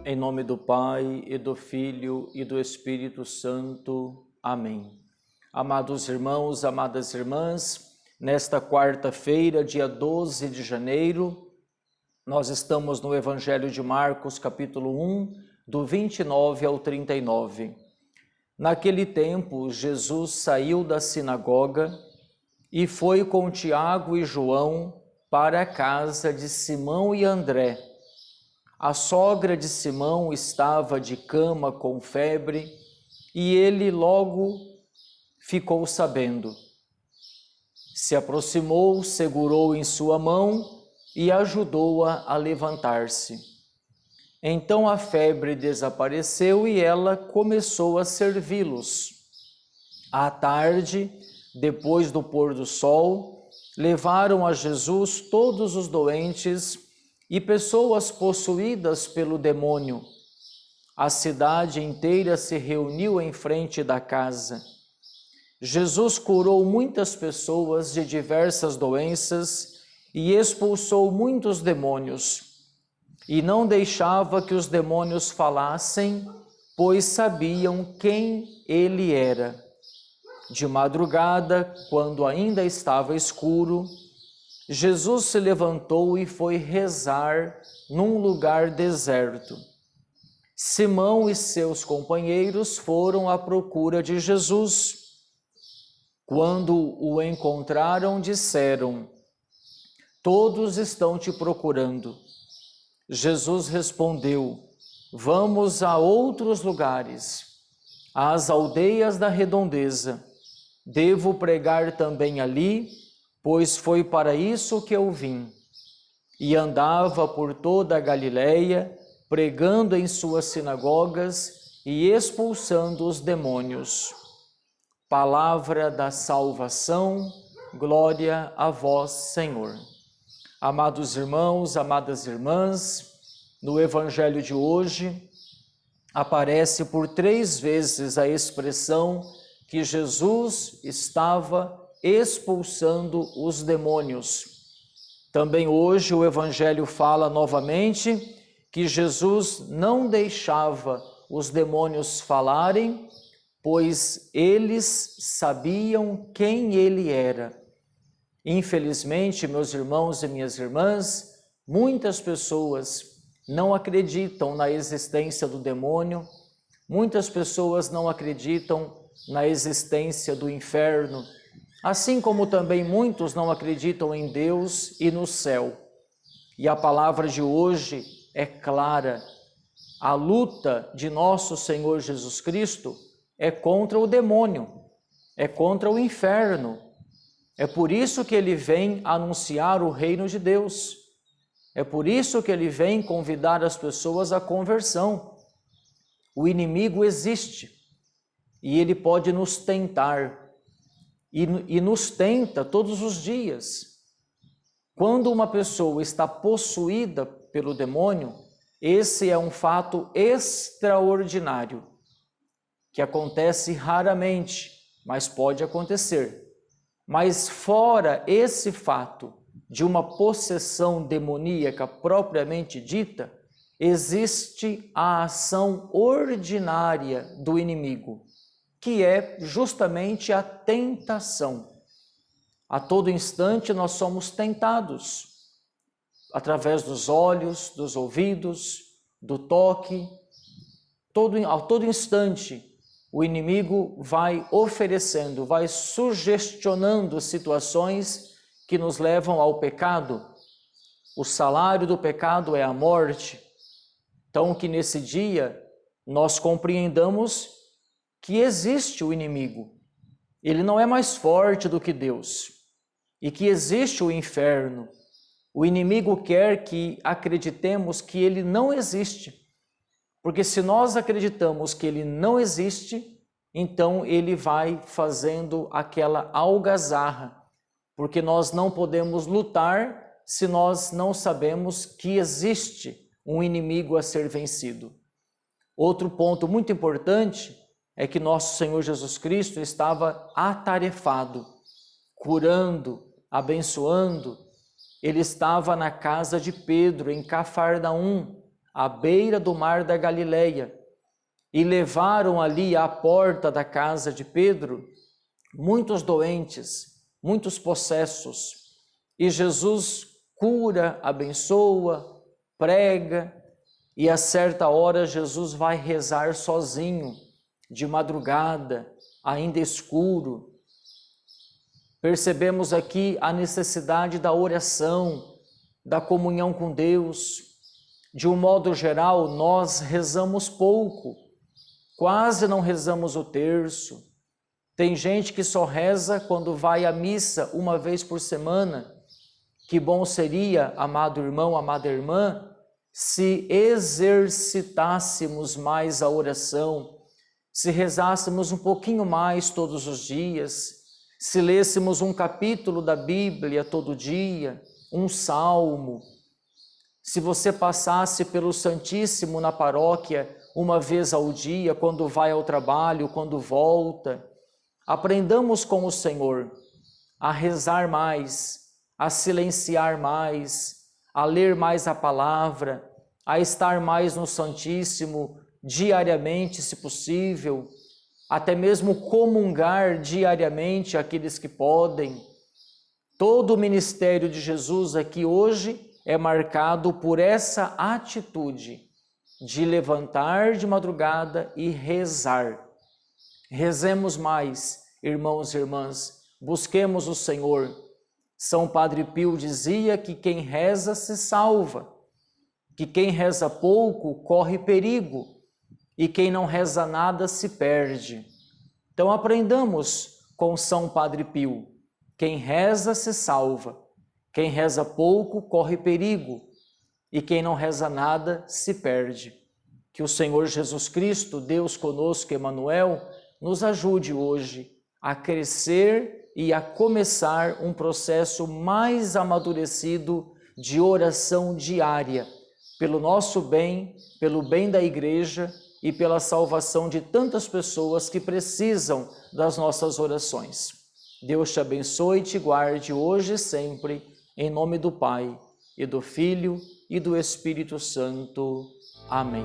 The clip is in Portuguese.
Em nome do Pai, e do Filho, e do Espírito Santo. Amém. Amados irmãos, amadas irmãs, nesta quarta-feira, dia 12 de janeiro, nós estamos no Evangelho de Marcos, capítulo 1, do 29 ao 39. Naquele tempo, Jesus saiu da sinagoga e foi com Tiago e João para a casa de Simão e André. A sogra de Simão estava de cama com febre e ele logo ficou sabendo. Se aproximou, segurou em sua mão e ajudou-a a levantar-se. Então a febre desapareceu e ela começou a servi-los. À tarde, depois do pôr do sol, levaram a Jesus todos os doentes e pessoas possuídas pelo demônio. A cidade inteira se reuniu em frente da casa. Jesus curou muitas pessoas de diversas doenças e expulsou muitos demônios. E não deixava que os demônios falassem, pois sabiam quem ele era. De madrugada, quando ainda estava escuro, Jesus se levantou e foi rezar num lugar deserto. Simão e seus companheiros foram à procura de Jesus. Quando o encontraram, disseram: "Todos estão te procurando." Jesus respondeu: "Vamos a outros lugares, às aldeias da redondeza. Devo pregar também ali, pois foi para isso que eu vim." E andava por toda a Galileia, pregando em suas sinagogas e expulsando os demônios. Palavra da salvação, glória a vós, Senhor. Amados irmãos, amadas irmãs, no Evangelho de hoje aparece por 3 vezes a expressão que Jesus estava expulsando os demônios. Também hoje o Evangelho fala novamente que Jesus não deixava os demônios falarem, pois eles sabiam quem ele era. Infelizmente, meus irmãos e minhas irmãs, muitas pessoas não acreditam na existência do demônio, muitas pessoas não acreditam na existência do inferno, assim como também muitos não acreditam em Deus e no céu. E a palavra de hoje é clara. A luta de nosso Senhor Jesus Cristo é contra o demônio, é contra o inferno. É por isso que ele vem anunciar o reino de Deus. É por isso que ele vem convidar as pessoas à conversão. O inimigo existe e ele pode nos tentar. E nos tenta todos os dias. Quando uma pessoa está possuída pelo demônio, esse é um fato extraordinário, que acontece raramente, mas pode acontecer. Mas fora esse fato de uma possessão demoníaca propriamente dita, existe a ação ordinária do inimigo, que é justamente a tentação. A todo instante nós somos tentados, através dos olhos, dos ouvidos, do toque. A todo instante o inimigo vai oferecendo, vai sugestionando situações que nos levam ao pecado. O salário do pecado é a morte. Então, que nesse dia nós compreendamos que existe o inimigo. Ele não é mais forte do que Deus. E que existe o inferno. O inimigo quer que acreditemos que ele não existe. Porque se nós acreditamos que ele não existe, então ele vai fazendo aquela algazarra. Porque nós não podemos lutar se nós não sabemos que existe um inimigo a ser vencido. Outro ponto muito importante é que nosso Senhor Jesus Cristo estava atarefado, curando, abençoando. Ele estava na casa de Pedro, em Cafarnaum, à beira do mar da Galileia, e levaram ali à porta da casa de Pedro muitos doentes, muitos possessos. E Jesus cura, abençoa, prega, e a certa hora Jesus vai rezar sozinho, de madrugada, ainda escuro. Percebemos aqui a necessidade da oração, da comunhão com Deus. De um modo geral, nós rezamos pouco, quase não rezamos o terço. Tem gente que só reza quando vai à missa uma vez por semana. Que bom seria, amado irmão, amada irmã, se exercitássemos mais a oração, se rezássemos um pouquinho mais todos os dias, se lêssemos um capítulo da Bíblia todo dia, um salmo. Se você passasse pelo Santíssimo na paróquia uma vez ao dia, quando vai ao trabalho, quando volta, aprendamos com o Senhor a rezar mais, a silenciar mais, a ler mais a palavra, a estar mais no Santíssimo diariamente, se possível, até mesmo comungar diariamente aqueles que podem. Todo o ministério de Jesus aqui hoje é marcado por essa atitude de levantar de madrugada e rezar. Rezemos mais, irmãos e irmãs, busquemos o Senhor. São Padre Pio dizia que quem reza se salva, que quem reza pouco corre perigo e quem não reza nada se perde. Então aprendamos com São Padre Pio. Quem reza se salva, quem reza pouco corre perigo e quem não reza nada se perde. Que o Senhor Jesus Cristo, Deus conosco, Emmanuel, nos ajude hoje a crescer e a começar um processo mais amadurecido de oração diária, pelo nosso bem, pelo bem da Igreja e pela salvação de tantas pessoas que precisam das nossas orações. Deus te abençoe e te guarde hoje e sempre, em nome do Pai, e do Filho, e do Espírito Santo. Amém.